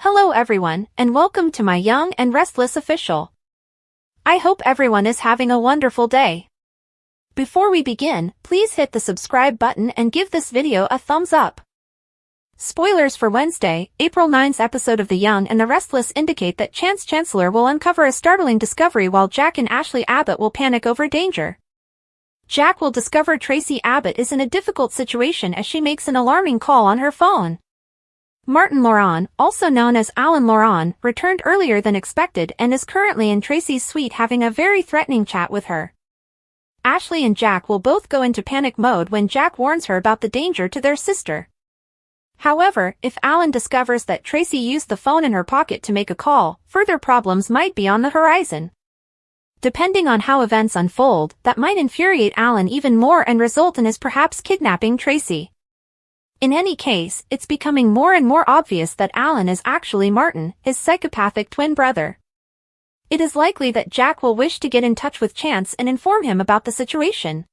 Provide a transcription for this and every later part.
Hello everyone, and welcome to my Young and Restless official. I hope everyone is having a wonderful day. Before we begin, please hit the subscribe button and give this video a thumbs up. Spoilers for Wednesday, April 9's episode of The Young and the Restless indicate that Chance Chancellor will uncover a startling discovery while Jack and Ashley Abbott will panic over danger. Jack will discover Tracy Abbott is in a difficult situation as she makes an alarming call on her phone. Martin Laurent, also known as Alan Laurent, returned earlier than expected and is currently in Tracy's suite having a very threatening chat with her. Ashley and Jack will both go into panic mode when Jack warns her about the danger to their sister. However, if Alan discovers that Tracy used the phone in her pocket to make a call, further problems might be on the horizon. Depending on how events unfold, that might infuriate Alan even more and result in his perhaps kidnapping Tracy. In any case, it's becoming more and more obvious that Alan is actually Martin, his psychopathic twin brother. It is likely that Jack will wish to get in touch with Chance and inform him about the situation.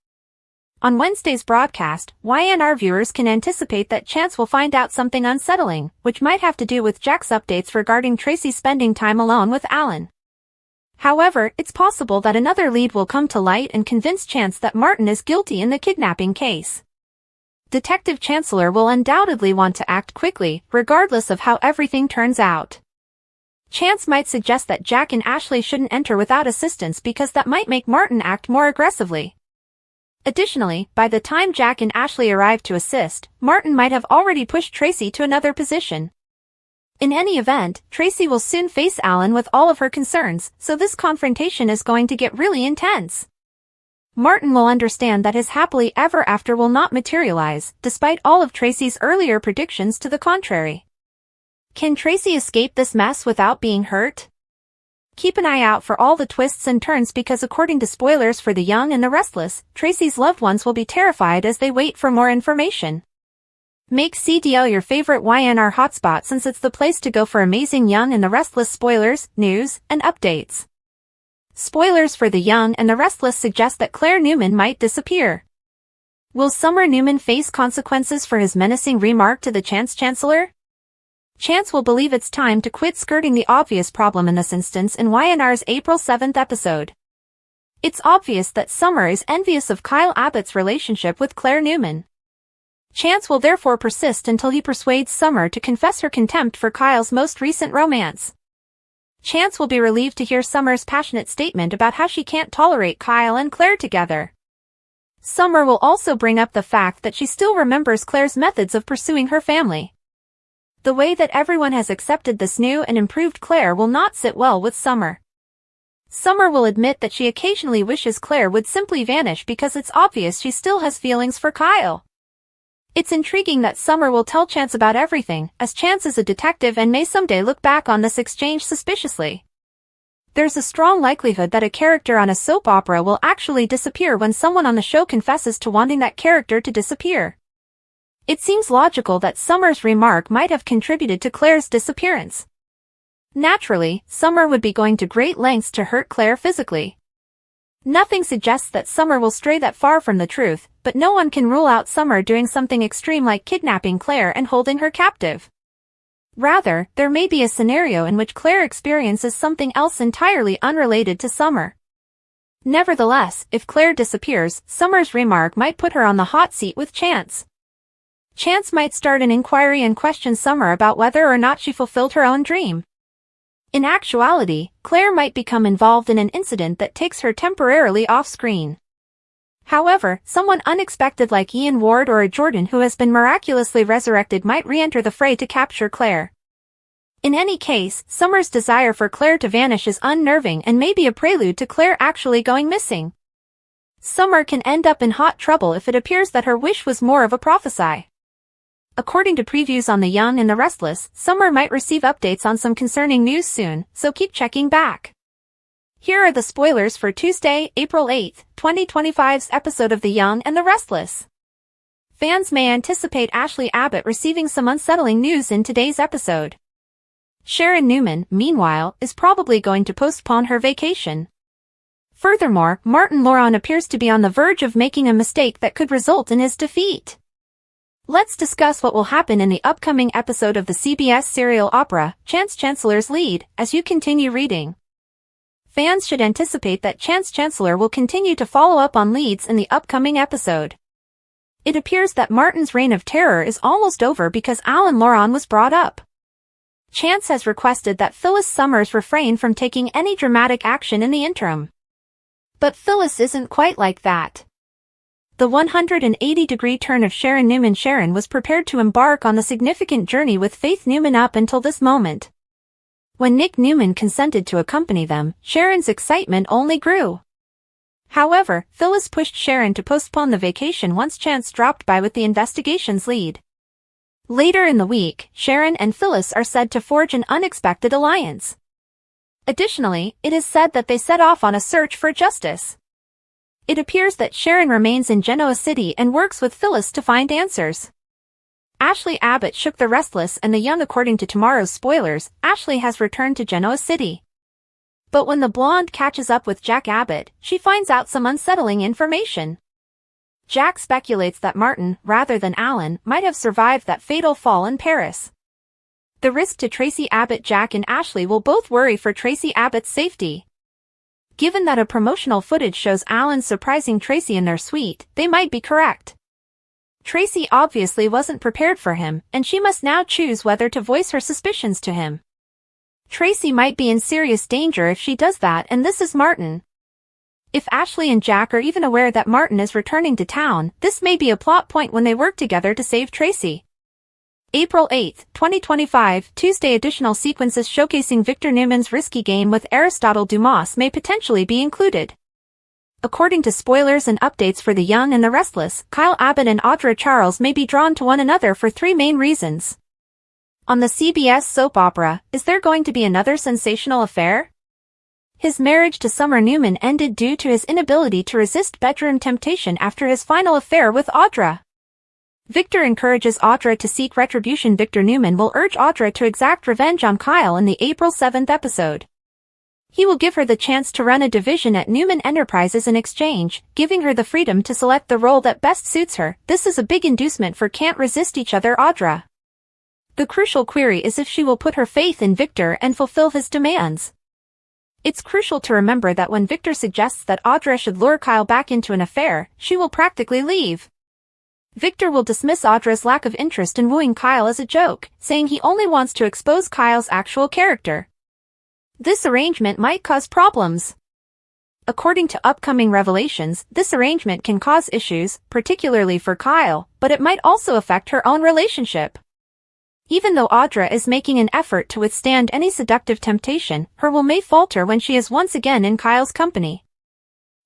On Wednesday's broadcast, YNR viewers can anticipate that Chance will find out something unsettling, which might have to do with Jack's updates regarding Tracy spending time alone with Alan. However, it's possible that another lead will come to light and convince Chance that Martin is guilty in the kidnapping case. Detective Chancellor will undoubtedly want to act quickly, regardless of how everything turns out. Chance might suggest that Jack and Ashley shouldn't enter without assistance because that might make Martin act more aggressively. Additionally, by the time Jack and Ashley arrive to assist, Martin might have already pushed Tracy to another position. In any event, Tracy will soon face Alan with all of her concerns, so this confrontation is going to get really intense. Martin will understand that his happily ever after will not materialize, despite all of Tracy's earlier predictions to the contrary. Can Tracy escape this mess without being hurt? Keep an eye out for all the twists and turns because according to spoilers for The Young and the Restless, Tracy's loved ones will be terrified as they wait for more information. Make CDL your favorite YNR hotspot since it's the place to go for amazing Young and the Restless spoilers, news, and updates. Spoilers for The Young and the Restless suggest that Claire Newman might disappear. Will Summer Newman face consequences for his menacing remark to the Chance Chancellor? Chance will believe it's time to quit skirting the obvious problem in this instance in YNR's April 7th episode. It's obvious that Summer is envious of Kyle Abbott's relationship with Claire Newman. Chance will therefore persist until he persuades Summer to confess her contempt for Kyle's most recent romance. Chance will be relieved to hear Summer's passionate statement about how she can't tolerate Kyle and Claire together. Summer will also bring up the fact that she still remembers Claire's methods of pursuing her family. The way that everyone has accepted this new and improved Claire will not sit well with Summer. Summer will admit that she occasionally wishes Claire would simply vanish because it's obvious she still has feelings for Kyle. It's intriguing that Summer will tell Chance about everything, as Chance is a detective and may someday look back on this exchange suspiciously. There's a strong likelihood that a character on a soap opera will actually disappear when someone on the show confesses to wanting that character to disappear. It seems logical that Summer's remark might have contributed to Claire's disappearance. Naturally, Summer would be going to great lengths to hurt Claire physically. Nothing suggests that Summer will stray that far from the truth, but no one can rule out Summer doing something extreme like kidnapping Claire and holding her captive. Rather, there may be a scenario in which Claire experiences something else entirely unrelated to Summer. Nevertheless, if Claire disappears, Summer's remark might put her on the hot seat with Chance. Chance might start an inquiry and question Summer about whether or not she fulfilled her own dream. In actuality, Claire might become involved in an incident that takes her temporarily off-screen. However, someone unexpected like Ian Ward or a Jordan who has been miraculously resurrected might re-enter the fray to capture Claire. In any case, Summer's desire for Claire to vanish is unnerving and may be a prelude to Claire actually going missing. Summer can end up in hot trouble if it appears that her wish was more of a prophecy. According to previews on The Young and the Restless, Summer might receive updates on some concerning news soon, so keep checking back. Here are the spoilers for Tuesday, April 8, 2025's episode of The Young and the Restless. Fans may anticipate Ashley Abbott receiving some unsettling news in today's episode. Sharon Newman, meanwhile, is probably going to postpone her vacation. Furthermore, Martin Laurent appears to be on the verge of making a mistake that could result in his defeat. Let's discuss what will happen in the upcoming episode of the CBS serial opera, Chance Chancellor's Lead, as you continue reading. Fans should anticipate that Chance Chancellor will continue to follow up on leads in the upcoming episode. It appears that Martin's reign of terror is almost over because Alan Loron was brought up. Chance has requested that Phyllis Summers refrain from taking any dramatic action in the interim. But Phyllis isn't quite like that. The 180-degree turn of Sharon Newman. Sharon was prepared to embark on the significant journey with Faith Newman up until this moment. When Nick Newman consented to accompany them, Sharon's excitement only grew. However, Phyllis pushed Sharon to postpone the vacation once Chance dropped by with the investigation's lead. Later in the week, Sharon and Phyllis are said to forge an unexpected alliance. Additionally, it is said that they set off on a search for justice. It appears that Sharon remains in Genoa City and works with Phyllis to find answers. Ashley Abbott shook the restless and the young. According to tomorrow's spoilers, Ashley has returned to Genoa City. But when the blonde catches up with Jack Abbott, she finds out some unsettling information. Jack speculates that Martin, rather than Alan, might have survived that fatal fall in Paris. The risk to Tracy Abbott. Jack and Ashley will both worry for Tracy Abbott's safety. Given that a promotional footage shows Alan surprising Tracy in their suite, they might be correct. Tracy obviously wasn't prepared for him, and she must now choose whether to voice her suspicions to him. Tracy might be in serious danger if she does that, and this is Martin. If Ashley and Jack are even aware that Martin is returning to town, this may be a plot point when they work together to save Tracy. April 8, 2025, Tuesday. Additional sequences showcasing Victor Newman's risky game with Aristotle Dumas may potentially be included. According to spoilers and updates for The Young and the Restless, Kyle Abbott and Audra Charles may be drawn to one another for three main reasons. On the CBS soap opera, is there going to be another sensational affair? His marriage to Summer Newman ended due to his inability to resist bedroom temptation after his final affair with Audra. Victor encourages Audra to seek retribution. Victor Newman will urge Audra to exact revenge on Kyle in the April 7th episode. He will give her the chance to run a division at Newman Enterprises in exchange, giving her the freedom to select the role that best suits her. This is a big inducement for can't resist each other Audra. The crucial query is if she will put her faith in Victor and fulfill his demands. It's crucial to remember that when Victor suggests that Audra should lure Kyle back into an affair, she will practically leave. Victor will dismiss Audra's lack of interest in wooing Kyle as a joke, saying he only wants to expose Kyle's actual character. This arrangement might cause problems. According to upcoming revelations, this arrangement can cause issues, particularly for Kyle, but it might also affect her own relationship. Even though Audra is making an effort to withstand any seductive temptation, her will may falter when she is once again in Kyle's company.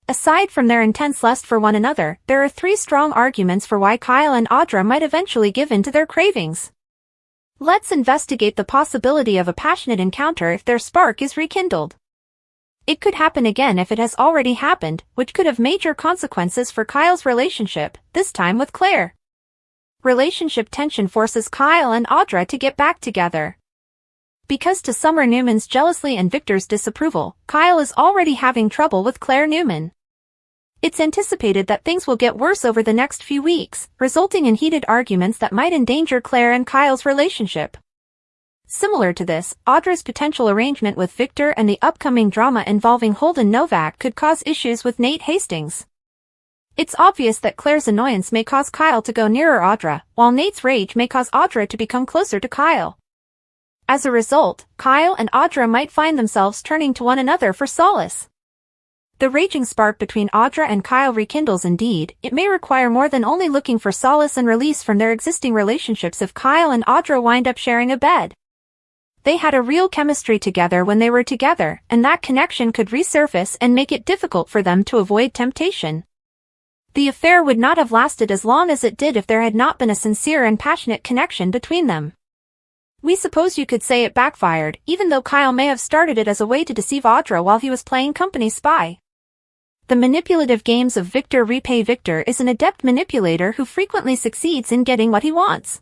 Aside from their intense lust for one another, there are three strong arguments for why Kyle and Audra might eventually give in to their cravings. Let's investigate the possibility of a passionate encounter if their spark is rekindled. It could happen again if it has already happened, which could have major consequences for Kyle's relationship, this time with Claire. Relationship tension forces Kyle and Audra to get back together. Because to Summer Newman's jealousy and Victor's disapproval, Kyle is already having trouble with Claire Newman. It's anticipated that things will get worse over the next few weeks, resulting in heated arguments that might endanger Claire and Kyle's relationship. Similar to this, Audra's potential arrangement with Victor and the upcoming drama involving Holden Novak could cause issues with Nate Hastings. It's obvious that Claire's annoyance may cause Kyle to go nearer Audra, while Nate's rage may cause Audra to become closer to Kyle. As a result, Kyle and Audra might find themselves turning to one another for solace. The raging spark between Audra and Kyle rekindles. Indeed, it may require more than only looking for solace and release from their existing relationships if Kyle and Audra wind up sharing a bed. They had a real chemistry together when they were together, and that connection could resurface and make it difficult for them to avoid temptation. The affair would not have lasted as long as it did if there had not been a sincere and passionate connection between them. We suppose you could say it backfired, even though Kyle may have started it as a way to deceive Audra while he was playing company spy. The manipulative games of Victor repay. Victor is an adept manipulator who frequently succeeds in getting what he wants.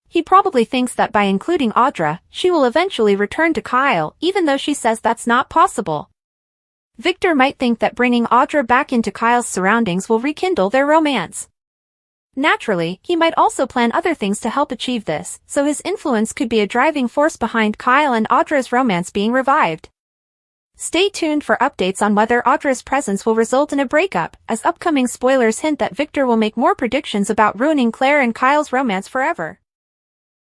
He probably thinks that by including Audra, she will eventually return to Kyle, even though she says that's not possible. Victor might think that bringing Audra back into Kyle's surroundings will rekindle their romance. Naturally, he might also plan other things to help achieve this, so his influence could be a driving force behind Kyle and Audra's romance being revived. Stay tuned for updates on whether Audra's presence will result in a breakup, as upcoming spoilers hint that Victor will make more predictions about ruining Claire and Kyle's romance forever.